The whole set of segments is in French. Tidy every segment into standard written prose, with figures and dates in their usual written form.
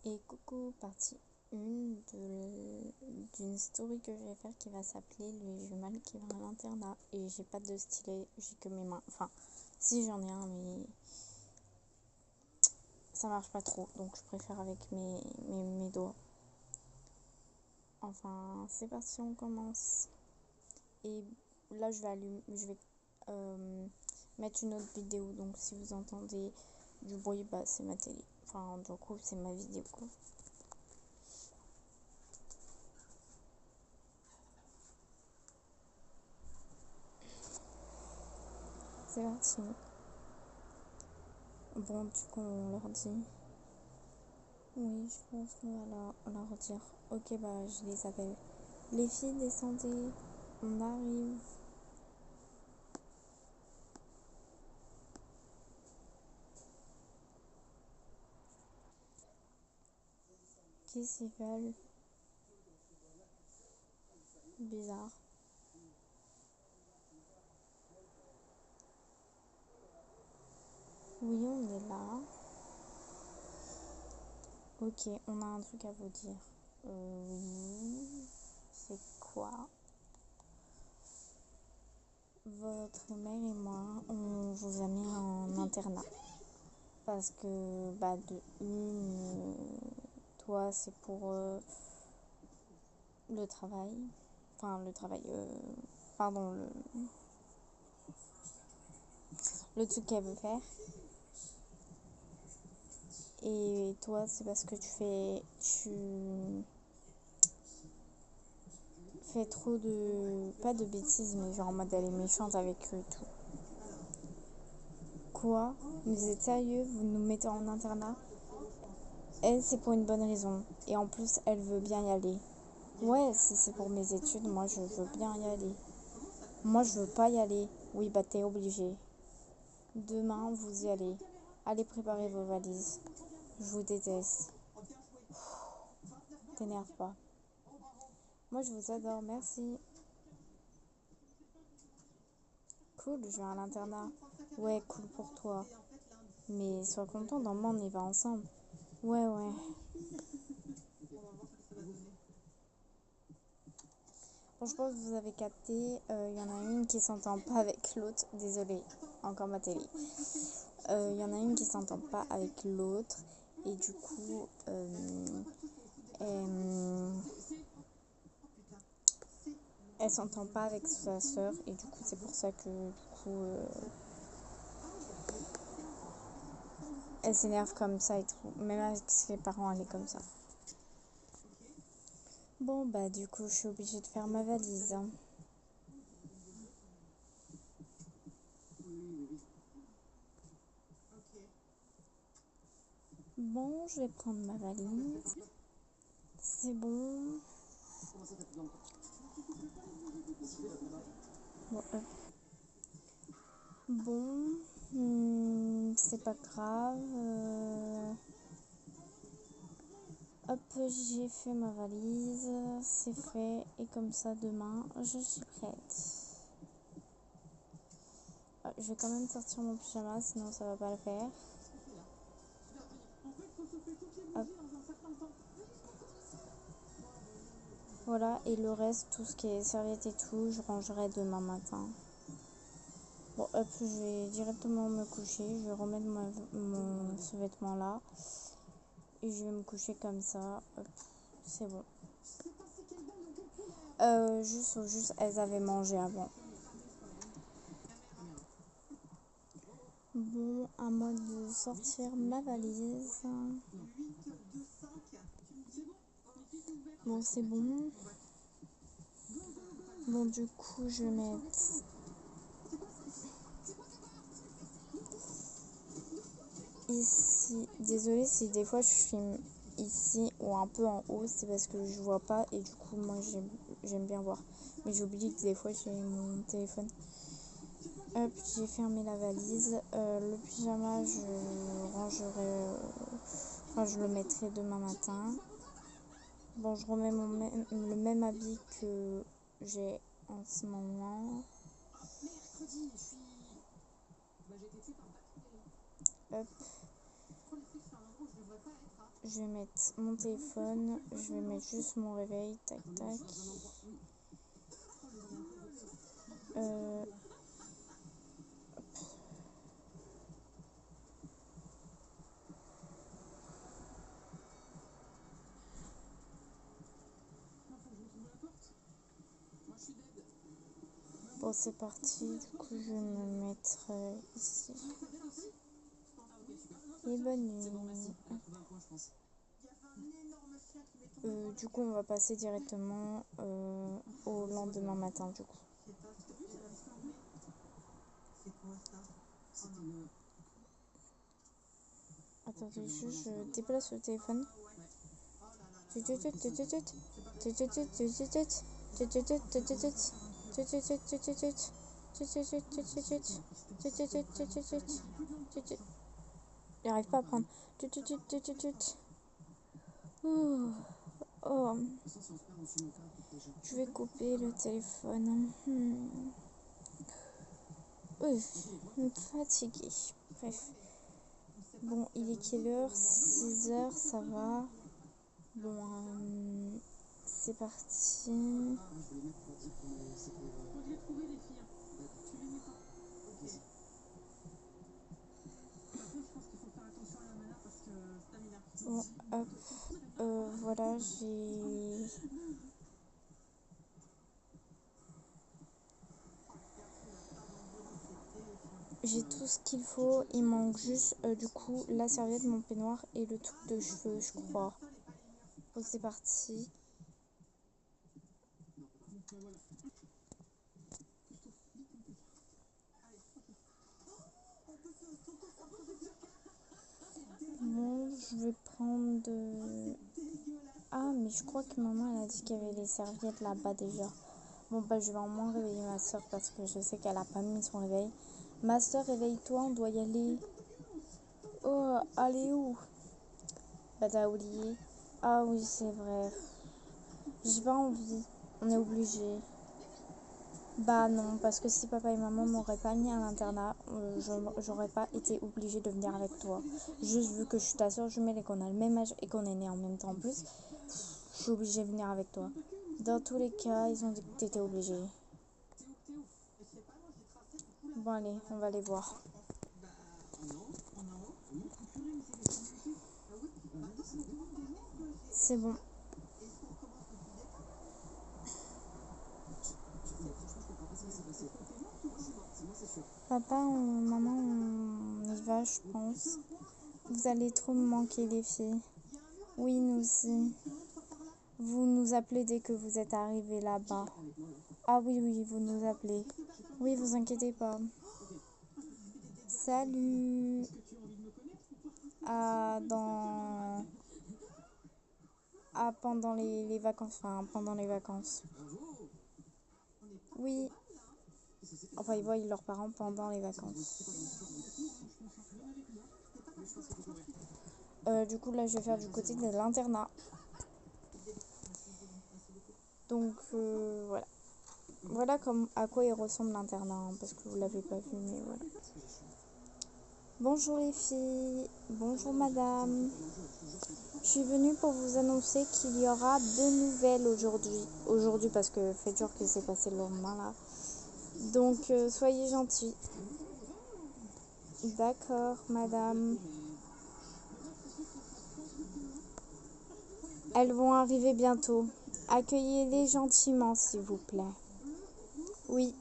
Et coucou, partie 1 d'une story que je vais faire qui va s'appeler Le jumeau qui va à l'internat. Et j'ai pas de stylet, j'ai que mes mains. Enfin, si j'en ai un, mais ça marche pas trop. Donc je préfère avec mes doigts. Enfin, c'est parti, on commence. Et là, je vais mettre une autre vidéo. Donc si vous entendez du bruit, bah c'est ma télé. Enfin, du coup, c'est ma vidéo, quoi. C'est parti. Bon, du coup, on leur dit. Oui, je pense qu'on va leur dire. Ok, bah, je les appelle. Les filles, descendez. On arrive. Qu'est-ce qu'ils veulent? Bizarre. Oui, on est là. Ok, on a un truc à vous dire. Oui. C'est quoi? Votre mère et moi, on vous a mis en internat. Parce que, bah, toi, c'est pour le travail. Enfin, le travail. Pardon, le truc qu'elle veut faire. Et toi, c'est parce que tu fais trop de, pas de bêtises, mais genre en mode elle est méchante avec eux et tout. Quoi? Vous êtes sérieux? Vous nous mettez en internat? Elle, c'est pour une bonne raison. Et en plus, elle veut bien y aller. Ouais, si c'est pour mes études, moi je veux bien y aller. Moi je veux pas y aller. Oui, bah t'es obligé. Demain, vous y allez. Allez préparer vos valises. Je vous déteste. T'énerve pas. Moi je vous adore, merci. Cool, je vais à l'internat. Ouais, cool pour toi. Mais sois content, dans le monde, on y va ensemble. Ouais, ouais. Bon, je pense que vous avez capté, y en a une qui s'entend pas avec l'autre. Désolée, encore ma télé. Y en a une qui s'entend pas avec l'autre. Et du coup, elle s'entend pas avec sa sœur. Et du coup, c'est pour ça que, du coup, elle s'énerve comme ça et tout. Même avec ses parents, elle est comme ça. Bon, bah, du coup, je suis obligée de faire ma valise. Bon, je vais prendre ma valise. C'est bon. Bon, c'est pas grave. Hop, j'ai fait ma valise. C'est fait. Et comme ça, demain, je suis prête. Je vais quand même sortir mon pyjama, sinon ça va pas le faire. Hop. Voilà, et le reste, tout ce qui est serviette et tout, je rangerai demain matin. Bon, hop, je vais directement me coucher. Je vais remettre ce vêtement là. Et je vais me coucher comme ça. Hop, c'est bon. Juste, elles avaient mangé avant. Bon, à moi de sortir ma valise. Bon, c'est bon. Bon, du coup, je vais mettre ici. Désolée si des fois je filme ici ou un peu en haut, c'est parce que je vois pas et du coup, moi j'aime bien voir. Mais j'oublie que des fois j'ai mon téléphone. Hop, j'ai fermé la valise. Le pyjama, je rangerai. Enfin, je le mettrai demain matin. Bon, je remets le même habit que j'ai en ce moment. Hop. je vais mettre mon téléphone, je vais mettre juste mon réveil, tac tac. Bon, c'est parti, du coup je vais me mettre ici. Et bonne nuit. Du coup on va passer directement au lendemain matin du coup. Attendez, je déplace le téléphone. J'arrive pas à prendre. Oh. Je vais couper le téléphone. Je me fatiguée. Bref. Bon, il est quelle heure? 6 heures, ça va. Bon, c'est parti. Bon, hop. Voilà, j'ai tout ce qu'il faut. Il manque juste, du coup, la serviette, mon peignoir et le truc de cheveux, je crois. Bon, c'est parti. Bon, je vais prendre... Ah, mais je crois que maman, elle a dit qu'il y avait les serviettes là-bas déjà. Bon, bah, je vais au moins réveiller ma soeur parce que je sais qu'elle a pas mis son réveil. Ma soeur, réveille-toi, on doit y aller. Oh, aller où? Bah, t'as oublié. Ah oui, c'est vrai. J'ai pas envie. On est obligé. Bah non, parce que si papa et maman m'auraient pas mis à l'internat, j'aurais pas été obligée de venir avec toi. Juste vu que je suis ta soeur jumelle et qu'on a le même âge et qu'on est nés en même temps en plus, je suis obligée de venir avec toi. Dans tous les cas, ils ont dit que t'étais obligée. Bon allez, on va les voir. C'est bon. Papa, maman, on y va, je pense. Vous allez trop me manquer, les filles. Oui, nous aussi. Vous nous appelez dès que vous êtes arrivés là-bas. Ah oui, oui, vous nous appelez. Oui, vous inquiétez pas. Salut. Pendant les vacances. Enfin, pendant les vacances. Oui. Enfin, ils voient leurs parents pendant les vacances. Du coup, là, je vais faire du côté de l'internat. Donc, voilà. Voilà à quoi il ressemble l'internat, hein, parce que vous l'avez pas vu, mais voilà. Bonjour les filles, bonjour madame. Je suis venue pour vous annoncer qu'il y aura 2 nouvelles aujourd'hui. Aujourd'hui parce que fait dur que c'est passé le lendemain là. Donc soyez gentils. D'accord madame. Elles vont arriver bientôt. Accueillez-les gentiment s'il vous plaît. Oui.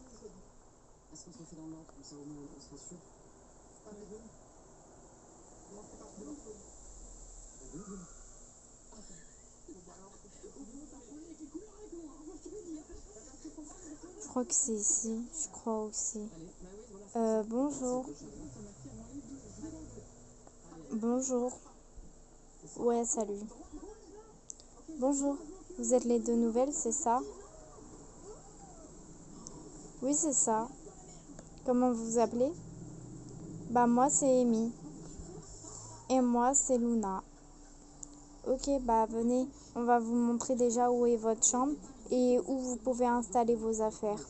Je crois que c'est ici, je crois aussi. Bonjour. Bonjour. Ouais, salut. Bonjour. Vous êtes les 2 nouvelles, c'est ça? Oui, c'est ça. Comment vous vous appelez? Bah moi c'est Amy. Et moi c'est Luna. Ok, bah venez. On va vous montrer déjà où est votre chambre et où vous pouvez installer vos affaires.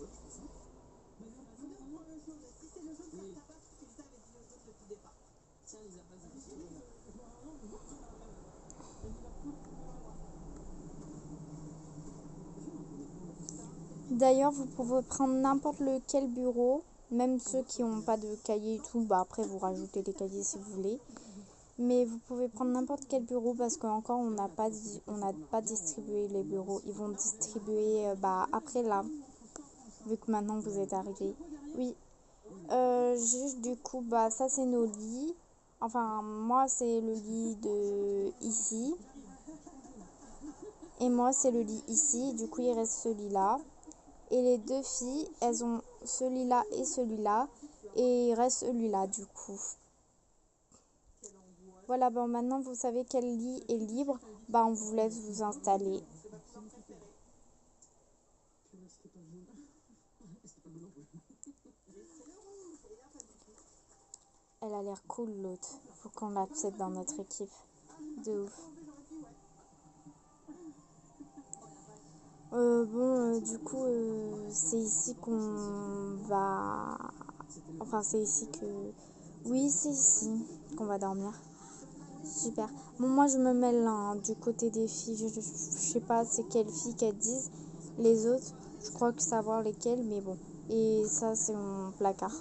D'ailleurs, vous pouvez prendre n'importe lequel bureau, même ceux qui n'ont pas de cahier et tout. Bah après, vous rajoutez des cahiers si vous voulez. Mais vous pouvez prendre n'importe quel bureau parce qu'encore, on n'a pas distribué les bureaux. Ils vont distribuer après là, vu que maintenant vous êtes arrivés. Oui. Juste du coup, ça c'est nos lits. Enfin, moi c'est le lit de ici. Et moi c'est le lit ici. Du coup, il reste ce lit-là. Et les deux filles, elles ont celui-là et celui-là. Et il reste celui-là du coup. Voilà, maintenant vous savez quel lit est libre. On vous laisse vous installer. Elle a l'air cool l'autre. Faut qu'on l'accepte dans notre équipe. De ouf. Du coup, c'est ici qu'on va... Enfin, c'est ici que... Oui, c'est ici qu'on va dormir. Super. Bon, moi, je me mets là, hein, du côté des filles. Je sais pas c'est quelles filles qu'elles disent. Les autres, je crois que savoir lesquelles, mais bon. Et ça, c'est mon placard.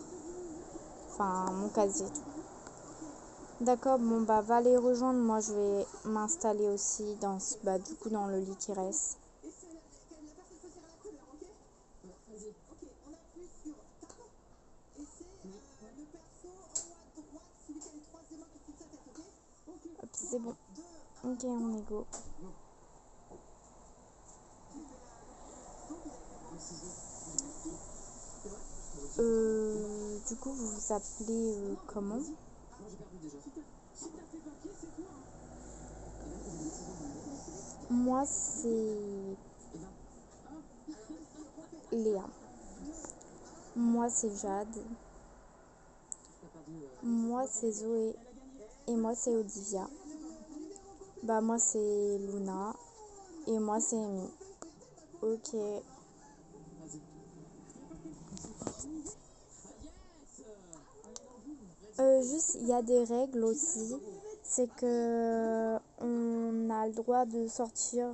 Enfin, mon casier. D'accord, va les rejoindre. Moi, je vais m'installer aussi du coup, dans le lit qui reste. Hop, c'est bon. Ok, on est go. Du coup, vous vous appelez comment? Moi, c'est Léa. Moi, c'est Jade. Moi, c'est Zoé. Et moi, c'est Olivia. Moi, c'est Luna. Et moi, c'est Amy. Ok. Juste, il y a des règles aussi. C'est que on a le droit de sortir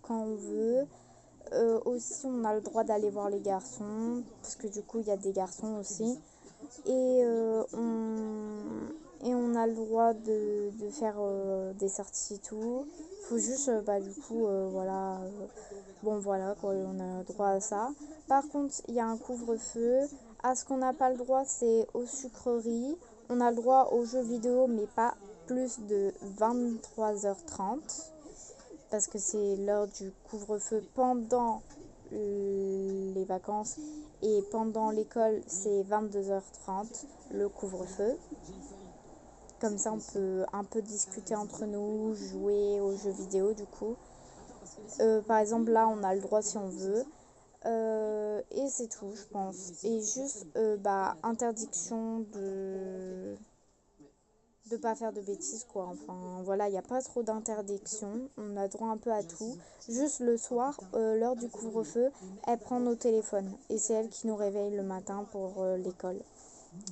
quand on veut. Aussi, on a le droit d'aller voir les garçons. Parce que du coup, il y a des garçons aussi. Et on a le droit de faire des sorties et tout. Faut juste, du coup, voilà. Voilà, quoi, on a droit à ça. Par contre, il y a un couvre-feu. À ce qu'on n'a pas le droit, c'est aux sucreries. On a le droit aux jeux vidéo, mais pas plus de 23h30. Parce que c'est l'heure du couvre-feu pendant les vacances. Et pendant l'école, c'est 22h30, le couvre-feu. Comme ça, on peut un peu discuter entre nous, jouer aux jeux vidéo du coup. Par exemple, là, on a le droit si on veut. Et c'est tout, je pense. Et juste, interdiction de pas faire de bêtises, quoi. Enfin, voilà, il n'y a pas trop d'interdiction. On a droit un peu à tout. Juste le soir, l'heure du couvre-feu, elle prend nos téléphones. Et c'est elle qui nous réveille le matin pour l'école.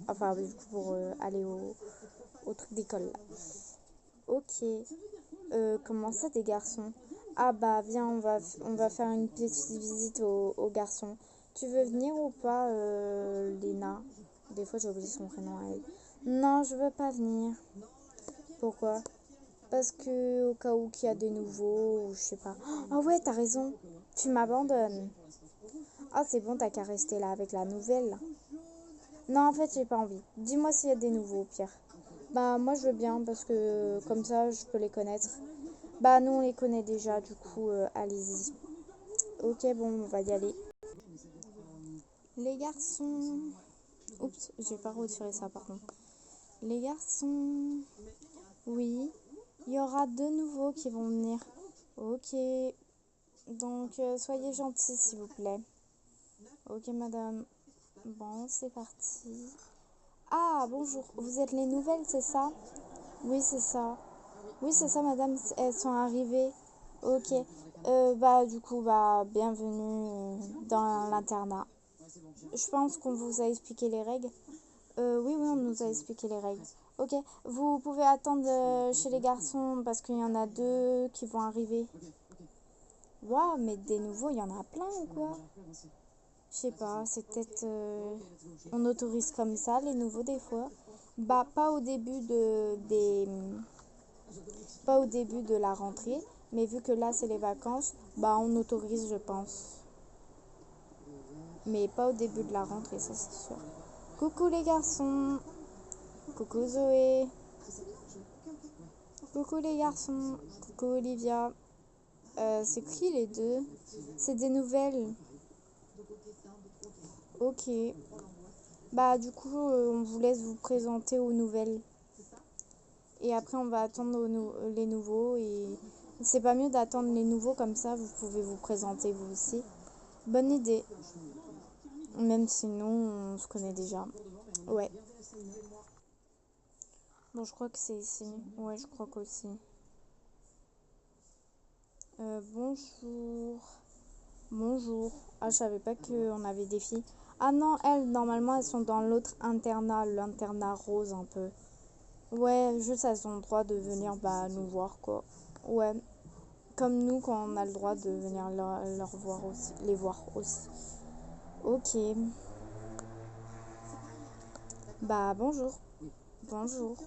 Enfin, du coup, pour aller au truc d'école, là. Ok. Comment ça, des garçons? Ah viens, on va faire une petite visite aux garçons. Tu veux venir ou pas, Léna? Des fois, j'ai oublié son prénom à elle. Non, je veux pas venir. Pourquoi? Parce que au cas où qu'il y a des nouveaux, ou je sais pas. Ah ouais, t'as raison. Tu m'abandonnes. Ah, c'est bon, t'as qu'à rester là avec la nouvelle. Non, en fait, j'ai pas envie. Dis-moi s'il y a des nouveaux, au pire. Moi, je veux bien, parce que comme ça, je peux les connaître. Nous, on les connaît déjà, du coup, allez-y. Ok, bon, on va y aller. Les garçons... Oups, j'ai pas retiré ça, pardon. Les garçons... Oui, il y aura deux nouveaux qui vont venir. Ok, donc soyez gentils, s'il vous plaît. Ok, madame. Bon, c'est parti. Ah, bonjour. Vous êtes les nouvelles, c'est ça? Oui, c'est ça. Oui, c'est ça, madame. Elles sont arrivées. Ok. Du coup, bienvenue dans l'internat. Je pense qu'on vous a expliqué les règles. Oui, on nous a expliqué les règles. Ok. Vous pouvez attendre chez les garçons parce qu'il y en a deux qui vont arriver. Waouh, mais des nouveaux, il y en a plein ou quoi? Je sais pas, c'est peut-être... on autorise comme ça les nouveaux des fois. Bah, pas au début de la rentrée, mais vu que là c'est les vacances, bah on autorise, je pense. Mais pas au début de la rentrée, ça c'est sûr. Coucou les garçons. Coucou Zoé. Coucou les garçons. Coucou Olivia. C'est qui les deux? C'est des nouvelles. Ok. Bah du coup, on vous laisse vous présenter aux nouvelles. Et après, on va attendre les nouveaux. Et c'est pas mieux d'attendre les nouveaux comme ça, vous pouvez vous présenter vous aussi. Bonne idée. Même si nous, on se connaît déjà. Ouais. Bon, je crois que c'est ici. Ouais, je crois qu'aussi. Bonjour. Bonjour. Ah, je savais pas qu'on avait des filles. Ah non, elles, normalement, elles sont dans l'autre internat, l'internat rose un peu. Ouais, juste elles ont le droit de venir bah, nous voir, quoi. Ouais, comme nous quand on a le droit de venir leur voir aussi, les voir aussi. Ok. Bah bonjour. Bonjour.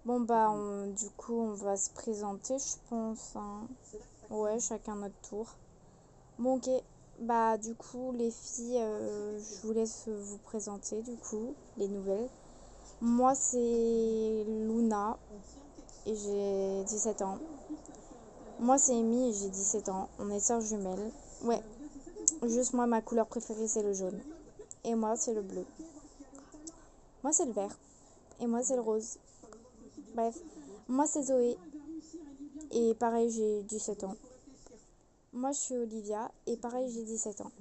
Bon bah du coup on va se présenter je pense. Hein. Ouais, chacun notre tour. Bon ok. Bah du coup les filles, je vous laisse vous présenter du coup, les nouvelles. Moi c'est Luna et j'ai 17 ans. Moi c'est Amy et j'ai 17 ans. On est sœurs jumelles. Ouais, juste moi ma couleur préférée c'est le jaune. Et moi c'est le bleu. Moi c'est le vert. Et moi c'est le rose. Bref, moi c'est Zoé. Et pareil j'ai 17 ans. Moi je suis Olivia et pareil j'ai 17 ans.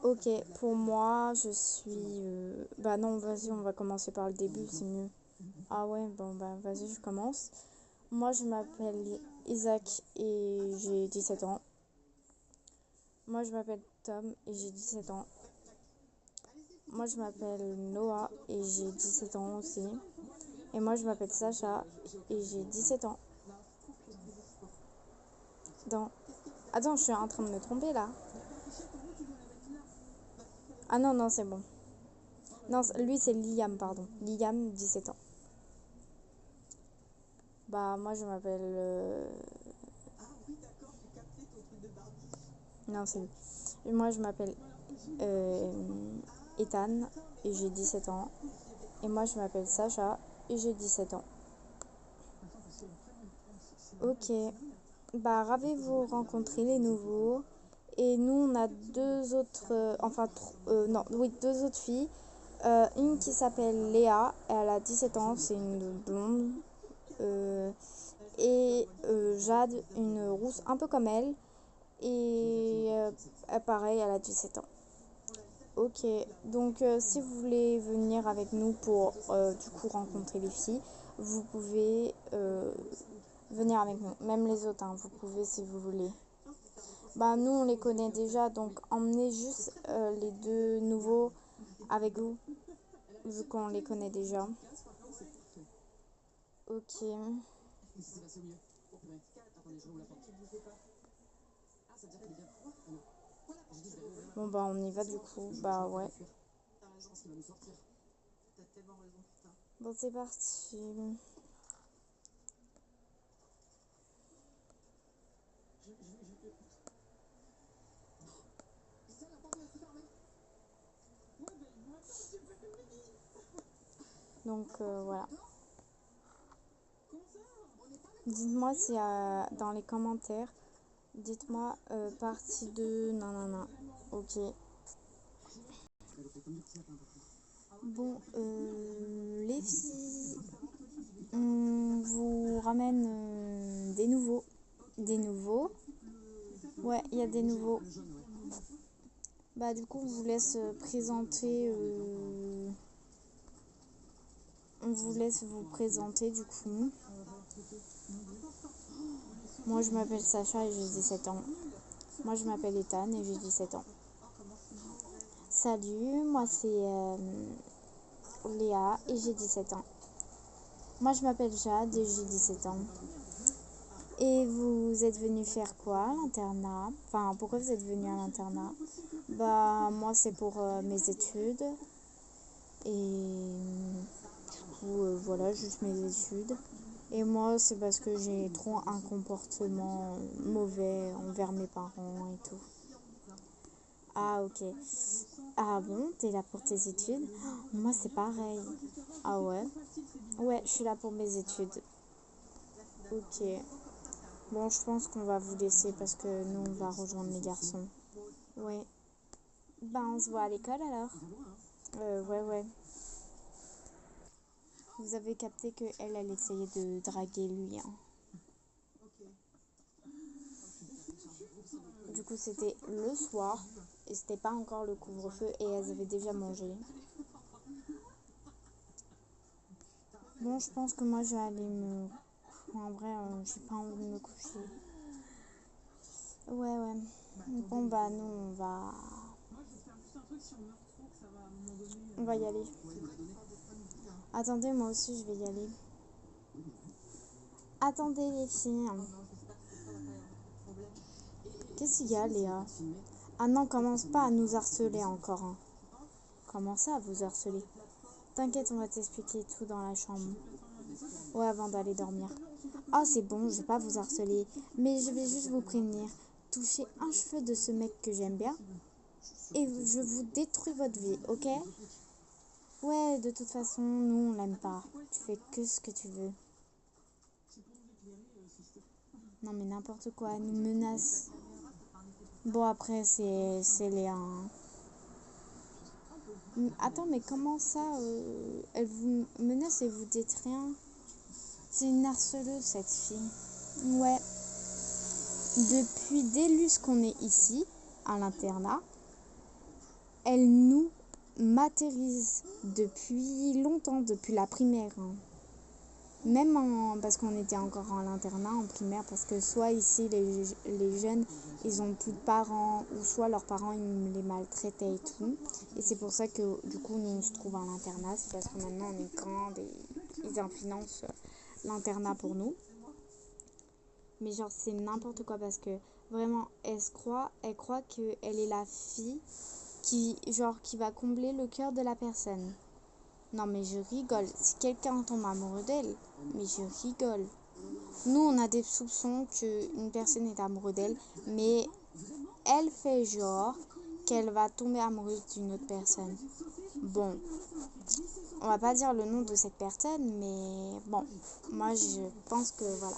Ok, pour moi je suis... Bah non, vas-y on va commencer par le début, c'est mieux. Ah ouais, bon bah vas-y je commence. Moi je m'appelle Isaac et j'ai 17 ans. Moi je m'appelle Tom et j'ai 17 ans. Moi je m'appelle Noah et j'ai 17 ans aussi. Et moi je m'appelle Sacha et j'ai 17 ans. Dans... Attends, je suis en train de me tromper là. Ah non, non, c'est bon. Non, lui c'est Liam, pardon. Liam, 17 ans. Bah moi je m'appelle... Non, c'est lui. Et moi je m'appelle euh, Ethan et j'ai 17 ans. Et moi je m'appelle Sacha et j'ai 17 ans. Ok. Bah ravi de vous rencontrer les nouveaux. Et nous on a deux autres... non, oui, deux autres filles. Une qui s'appelle Léa, elle a 17 ans, c'est une blonde. Et Jade, une rousse un peu comme elle. Et pareil, elle a 17 ans. Ok, donc si vous voulez venir avec nous pour du coup rencontrer les filles, vous pouvez venir avec nous. Même les autres, hein, vous pouvez si vous voulez. Bah nous on les connaît déjà, donc emmenez juste les deux nouveaux avec vous, vu qu'on les connaît déjà. Ok. Bon bah on y va du coup, bah ouais. Bon c'est parti. Donc voilà. Dites-moi si dans les commentaires, dites-moi partie 2, non, non, non. Ok. Bon, les filles, on vous ramène des nouveaux. Des nouveaux. Ouais, il y a des nouveaux. Bah du coup, on vous laisse présenter... on vous laisse vous présenter du coup. Moi, je m'appelle Sacha et j'ai 17 ans. Moi, je m'appelle Ethan et j'ai 17 ans. Salut, moi c'est Léa et j'ai 17 ans. Moi, je m'appelle Jade et j'ai 17 ans. Et vous êtes venu faire quoi à l'internat? Enfin, pourquoi vous êtes venu à l'internat? Bah, moi, c'est pour mes études. Et du coup, voilà, juste mes études. Et moi, c'est parce que j'ai trop un comportement mauvais envers mes parents et tout. Ah, ok. Ah bon, t'es là pour tes études? Moi, c'est pareil. Ah ouais? Ouais, je suis là pour mes études. Ok. Bon, je pense qu'on va vous laisser parce que nous, on va rejoindre les garçons. Ouais. Bah, on se voit à l'école alors? Ouais, ouais. Vous avez capté que elle essayait de draguer lui, hein. Du coup, c'était le soir et c'était pas encore le couvre-feu et elles avaient déjà mangé. Bon, je pense que moi, je vais aller me... En vrai, j'ai pas envie de me coucher. Ouais, ouais. Bon, bah, nous, on va y aller. Attendez, moi aussi, je vais y aller. Attendez, les filles. Qu'est-ce qu'il y a, Léa? Ah non, commence pas à nous harceler encore, hein. Commencez à vous harceler. T'inquiète, on va t'expliquer tout dans la chambre. Ouais, avant d'aller dormir. Ah, c'est bon, je vais pas vous harceler. Mais je vais juste vous prévenir. Touchez un cheveu de ce mec que j'aime bien et je vous détruis votre vie, ok? Ouais, de toute façon, nous, on l'aime pas. Tu fais que ce que tu veux. Non, mais n'importe quoi, elle nous menace. Bon, après, c'est Léa, hein. Attends, mais comment ça elle vous menace et vous dites rien? C'est une harceleuse, cette fille. Ouais. Depuis dès lus qu'on est ici, à l'internat, elle nous matérise depuis longtemps, depuis la primaire, hein. Même parce qu'on était encore à l'internat en primaire, parce que soit ici les jeunes ils ont plus de parents, ou soit leurs parents ils les maltraitaient et tout. Et c'est pour ça que du coup nous on se trouve à l'internat, c'est parce que maintenant on est grande et ils financent l'internat pour nous. Mais genre c'est n'importe quoi parce que vraiment elle croit qu'elle est la fille qui va combler le cœur de la personne. Non mais je rigole, si quelqu'un tombe amoureux d'elle, mais je rigole. Nous on a des soupçons qu'une personne est amoureuse d'elle, mais elle fait genre qu'elle va tomber amoureuse d'une autre personne. Bon, on va pas dire le nom de cette personne, mais bon, moi je pense que voilà.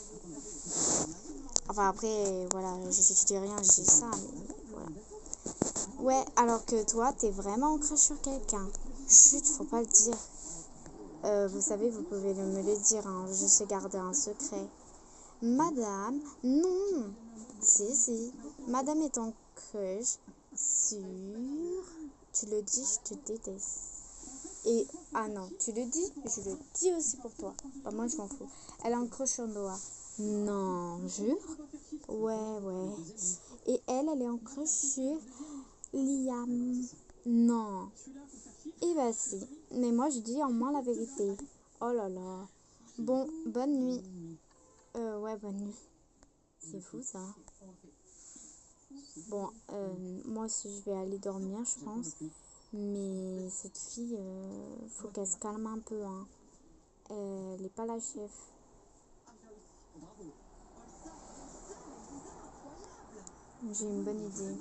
Enfin après, voilà, je dis rien, je dis ça, mais voilà. Ouais, alors que toi, t'es vraiment en crush sur quelqu'un. Chut, faut pas le dire. Vous savez, vous pouvez me le dire, hein, je sais garder un secret. Madame, non. Si, si. Madame est en crush sur... Tu le dis, je te déteste. Et, ah non, tu le dis, je le dis aussi pour toi. Bah, moi, je m'en fous. Elle a un crush sur Noah. Non, jure? Ouais, ouais. Et elle est en crush sur Liam. Non. Et bah si. Mais moi, je dis en moins la vérité. Oh là là. Bon, bonne nuit. Ouais, bonne nuit. C'est fou, ça. Bon, moi aussi, je vais aller dormir, je pense. Mais cette fille, faut qu'elle se calme un peu, hein. Elle n'est pas la chef. J'ai une bonne idée.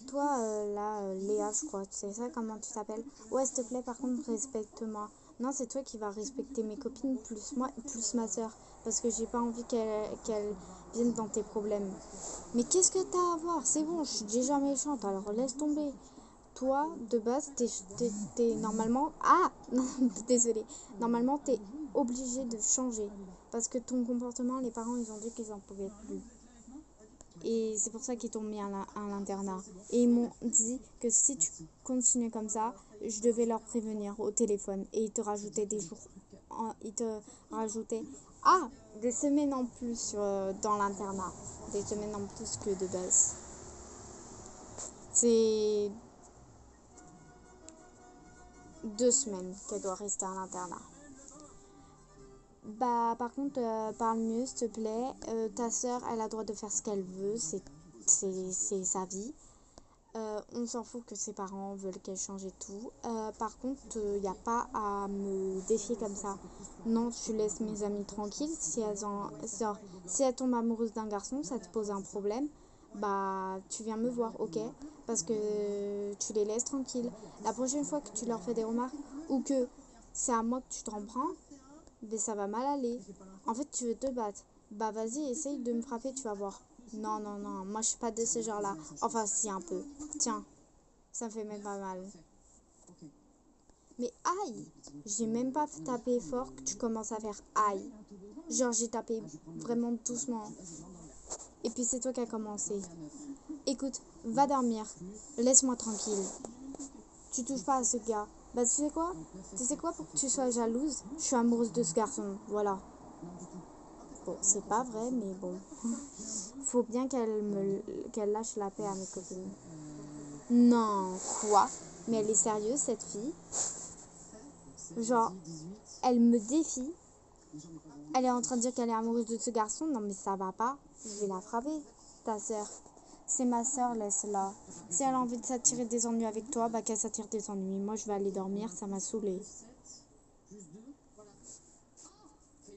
Toi, là, Léa, je crois, tu sais ça, comment tu t'appelles? Ouais, s'il te plaît, par contre, respecte-moi. Non, c'est toi qui vas respecter mes copines, plus moi, plus ma soeur. Parce que j'ai pas envie qu'elle vienne dans tes problèmes. Mais qu'est-ce que t'as à voir? C'est bon, je suis déjà méchante, alors laisse tomber. Toi, de base, t'es normalement... Ah non, désolée. Normalement, t'es obligé de changer. Parce que ton comportement, les parents, ils ont dit qu'ils en pouvaient plus. Et c'est pour ça qu'ils t'ont mis à l'internat. Et ils m'ont dit que si tu continuais comme ça, je devais leur prévenir au téléphone. Et ils te rajoutaient des jours. Ils te rajoutaient des semaines en plus dans l'internat. Des semaines en plus que de base. C'est 2 semaines qu'elle doit rester à l'internat. Bah, par contre, parle mieux, s'il te plaît. Ta sœur, elle a le droit de faire ce qu'elle veut, c'est sa vie. On s'en fout que ses parents veulent qu'elle change et tout. Par contre, il n'y a pas à me défier comme ça. Non, tu laisses mes amies tranquilles. Si elles tombent amoureuses d'un garçon, ça te pose un problème. Bah, tu viens me voir, ok? Parce que tu les laisses tranquilles. La prochaine fois que tu leur fais des remarques ou que c'est à moi que tu t'en prends, ben ça va mal aller. En fait, tu veux te battre. Bah, vas-y, essaye de me frapper, tu vas voir. Non, non, non, moi je suis pas de ce genre-là. Enfin, si, un peu. Tiens, ça me fait même pas mal. Mais aïe! J'ai même pas tapé fort que tu commences à faire aïe. Genre, j'ai tapé vraiment doucement. Et puis c'est toi qui as commencé. Écoute, va dormir. Laisse-moi tranquille. Tu touches pas à ce gars. Bah, tu sais quoi? Tu sais quoi, pour que tu sois jalouse? Je suis amoureuse de ce garçon. Voilà. Bon, c'est pas vrai, mais bon. Faut bien qu'elle lâche la paix à mes copines. Non, quoi? Mais elle est sérieuse, cette fille? Genre, elle me défie. Elle est en train de dire qu'elle est amoureuse de ce garçon. Non, mais ça va pas. Je vais la frapper, ta sœur. C'est ma sœur, laisse-la. Si elle a envie de s'attirer des ennuis avec toi, bah qu'elle s'attire des ennuis. Moi, je vais aller dormir, ça m'a saoulée.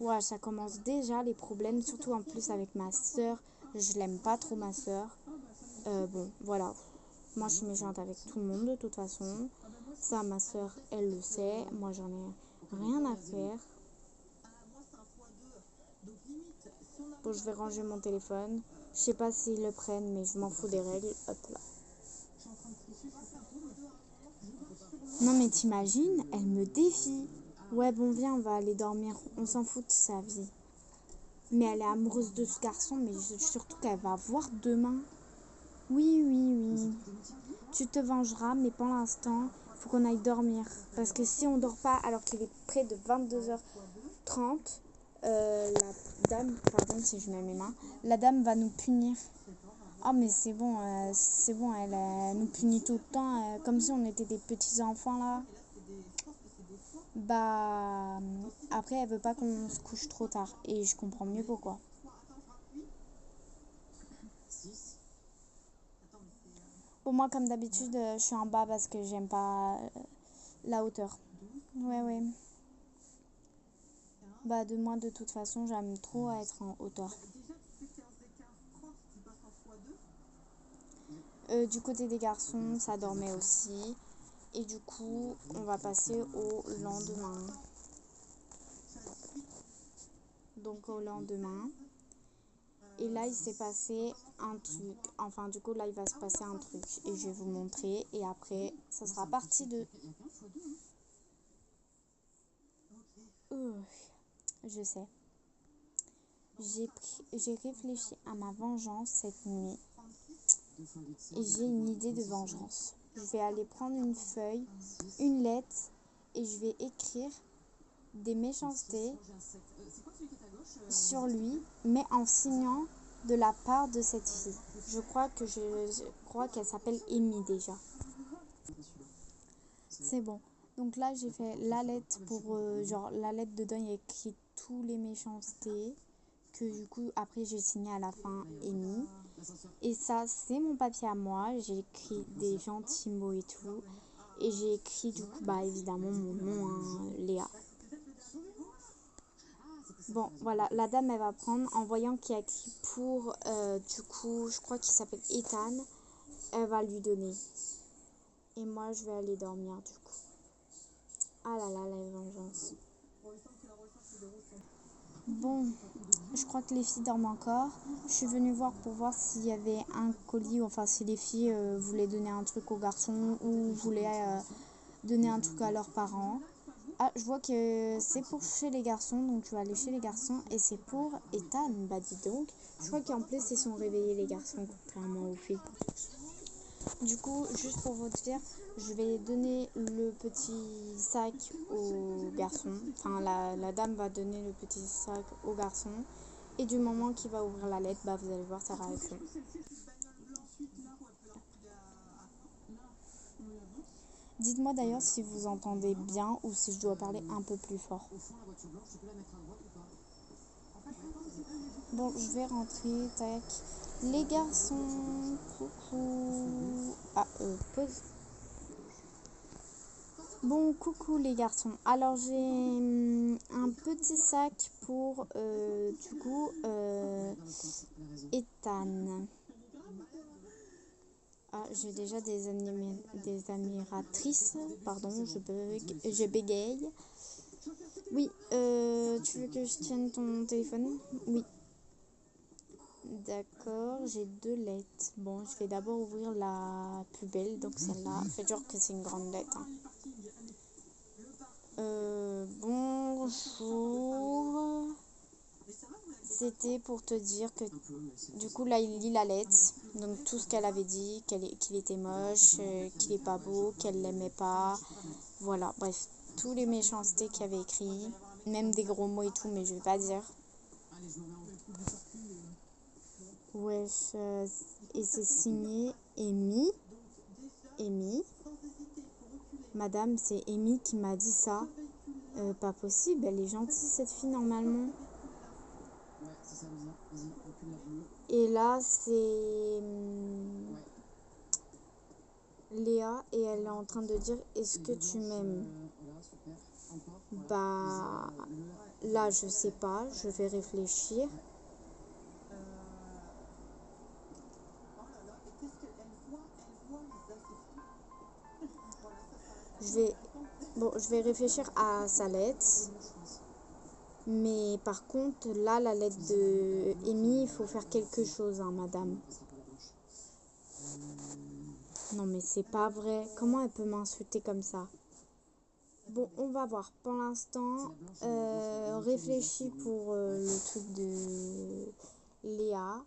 Ouais, ça commence déjà les problèmes, surtout en plus avec ma sœur. Je l'aime pas trop, ma sœur. Bon, voilà. Moi, je suis méchante avec tout le monde, de toute façon. Ça, ma sœur, elle le sait. Moi, j'en ai rien à faire. Bon, je vais ranger mon téléphone. Je sais pas s'ils le prennent, mais je m'en fous des règles. Hop là. Non, mais t'imagines, elle me défie. Ouais, bon, viens, on va aller dormir. On s'en fout de sa vie. Mais elle est amoureuse de ce garçon, mais surtout qu'elle va voir demain. Oui, oui, oui. Tu te vengeras, mais pour l'instant, il faut qu'on aille dormir. Parce que si on dort pas alors qu'il est près de 22h30, la dame, pardon si je mets mes mains, la dame va nous punir. Oh mais c'est bon, elle nous punit tout le temps, comme si on était des petits enfants là. Bah après elle veut pas qu'on se couche trop tard et je comprends mieux pourquoi. Bon moi comme d'habitude je suis en bas parce que j'aime pas la hauteur. Ouais ouais. Bah de moi de toute façon j'aime trop être en hauteur. Du côté des garçons ça dormait aussi. Et du coup on va passer au lendemain. Donc au lendemain. Et là, il s'est passé un truc. Enfin, du coup, là, il va se passer un truc. Et je vais vous montrer. Et après, ça sera partie 2. Je sais. J'ai réfléchi à ma vengeance cette nuit. Et j'ai une idée de vengeance. Je vais aller prendre une feuille, une lettre. Et je vais écrire des méchancetés sur lui. Mais en signant de la part de cette fille. Je crois qu'elle s'appelle Amy déjà. C'est bon. Donc là, j'ai fait la lettre pour... genre, la lettre dedans, il y a écrit tous les méchancetés. Que du coup, après, j'ai signé à la fin Amy. Et ça, c'est mon papier à moi. J'ai écrit des gentils mots et tout. Et j'ai écrit, du coup, bah évidemment, mon nom, hein, Léa. Bon, voilà, la dame, elle va prendre, en voyant qu'il y a écrit pour, du coup, je crois qu'il s'appelle Ethan, elle va lui donner. Et moi, je vais aller dormir, du coup. Ah là là, la vengeance. Bon, je crois que les filles dorment encore. Je suis venue voir pour voir s'il y avait un colis, enfin si les filles voulaient donner un truc aux garçons ou voulaient donner un truc à leurs parents. Ah, je vois que c'est pour chez les garçons, donc je vais aller chez les garçons. Et c'est pour Ethan, bah dis donc. Je crois qu'en plus ils sont réveillés les garçons, contrairement aux filles. Du coup, juste pour vous dire, je vais donner le petit sac au garçon. Enfin, la dame va donner le petit sac au garçon. Et du moment qu'il va ouvrir la lettre, bah, vous allez voir sa réaction. Dites-moi d'ailleurs si vous entendez bien ou si je dois parler un peu plus fort. Bon, je vais rentrer, tac. Les garçons, coucou. Ah, pause. Bon, coucou les garçons. Alors, j'ai un petit sac pour, du coup, Ethan. Ah, j'ai déjà des admiratrices. Pardon, je bégaye. Oui, tu veux que je tienne ton téléphone? Oui. D'accord, j'ai 2 lettres. Bon, je vais d'abord ouvrir la plus belle, donc celle-là. Faites genre que c'est une grande lettre. Hein. Bonjour. C'était pour te dire que du coup là il lit la lettre, donc tout ce qu'elle avait dit, qu'il était moche, qu'il est pas beau, qu'elle l'aimait pas, voilà, bref, tous les méchancetés qu'il y avait écrit, même des gros mots et tout, mais je vais pas dire. Wesh, et c'est signé Amy. Amy. Madame, c'est Amy qui m'a dit ça. Pas possible, elle est gentille cette fille normalement. Et là, c'est Léa et elle est en train de dire est-ce que tu m'aimes? Bah là, je sais pas, je vais réfléchir. Je vais réfléchir à sa lettre. Mais par contre, là, la lettre de Amy, il faut faire quelque chose, hein, madame. Non, mais c'est pas vrai. Comment elle peut m'insulter comme ça? Bon, on va voir. Pour l'instant, réfléchis pour le truc de Léa.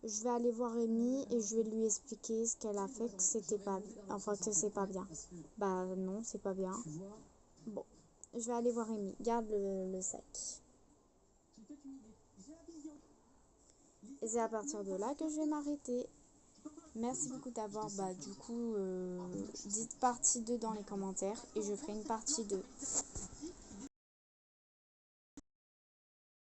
Je vais aller voir Amy et je vais lui expliquer ce qu'elle a fait, que c'était pas, enfin que c'est pas bien. Bah non, c'est pas bien. Bon, je vais aller voir Amy. Garde le sac. Et c'est à partir de là que je vais m'arrêter. Merci beaucoup d'avoir, du coup, dites partie 2 dans les commentaires et je ferai une partie 2.